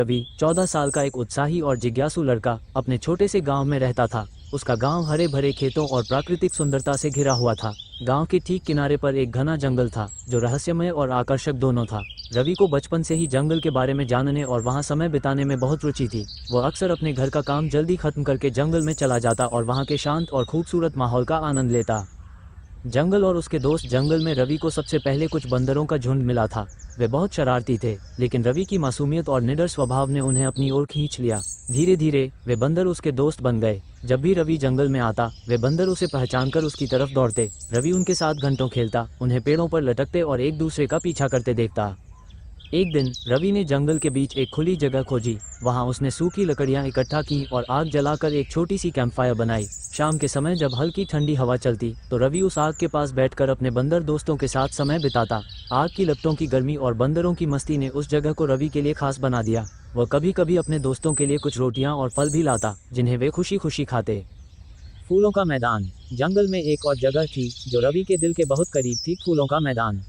रवि 14 साल का एक उत्साही और जिज्ञासु लड़का अपने छोटे से गांव में रहता था। उसका गांव हरे भरे खेतों और प्राकृतिक सुंदरता से घिरा हुआ था। गांव के ठीक किनारे पर एक घना जंगल था जो रहस्यमय और आकर्षक दोनों था। रवि को बचपन से ही जंगल के बारे में जानने और वहां समय बिताने में बहुत रुचि थी। वह अक्सर अपने घर का काम जल्दी खत्म करके जंगल में चला जाता और वहां के शांत और खूबसूरत माहौल का आनंद लेता। जंगल और उसके दोस्त जंगल में रवि को सबसे पहले कुछ बंदरों का झुंड मिला था। वे बहुत शरारती थे, लेकिन रवि की मासूमियत और निडर स्वभाव ने उन्हें अपनी ओर खींच लिया। धीरे धीरे वे बंदर उसके दोस्त बन गए। जब भी रवि जंगल में आता, वे बंदर उसे पहचानकर उसकी तरफ दौड़ते। रवि उनके साथ घंटों खेलता, उन्हें पेड़ों पर लटकते और एक दूसरे का पीछा करते देखता। एक दिन रवि ने जंगल के बीच एक खुली जगह खोजी। वहां उसने सूखी लकड़ियां इकट्ठा की और आग जलाकर एक छोटी सी कैंपफायर बनाई। शाम के समय जब हल्की ठंडी हवा चलती तो रवि उस आग के पास बैठकर अपने बंदर दोस्तों के साथ समय बिताता। आग की लपटों की गर्मी और बंदरों की मस्ती ने उस जगह को रवि के लिए खास बना दिया। वह कभी कभी अपने दोस्तों के लिए कुछ रोटियां और फल भी लाता, जिन्हें वे खुशी खुशी खाते। फूलों का मैदान। जंगल में एक और जगह थी जो रवि के दिल के बहुत करीब थी, फूलों का मैदान।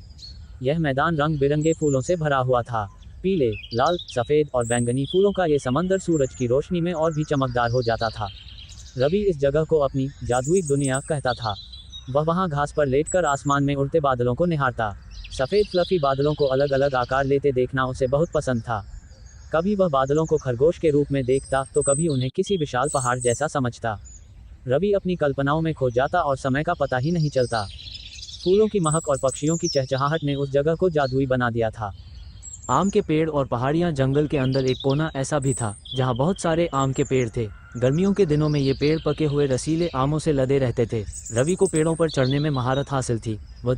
यह मैदान रंग बिरंगे फूलों से भरा हुआ था। पीले, लाल, सफ़ेद और बैंगनी फूलों का ये समंदर सूरज की रोशनी में और भी चमकदार हो जाता था। रवि इस जगह को अपनी जादुई दुनिया कहता था। वह वहाँ घास पर लेटकर आसमान में उड़ते बादलों को निहारता। सफ़ेद फ्लफी बादलों को अलग अलग आकार लेते देखना उसे बहुत पसंद था। कभी वह बादलों को खरगोश के रूप में देखता तो कभी उन्हें किसी विशाल पहाड़ जैसा समझता। रवि अपनी कल्पनाओं में खो जाता और समय का पता ही नहीं चलता। फूलों की महक और पक्षियों की चहचहाहट ने उस जगह को जादुई बना दिया था। आम के पेड़ और पहाड़ियां। जंगल के अंदर एक कोना ऐसा भी था जहां बहुत सारे आम के पेड़ थे। गर्मियों के दिनों में ये पेड़ पके हुए रसीले आमों से लदे रहते थे। रवि को पेड़ों पर चढ़ने में महारत हासिल थी। वह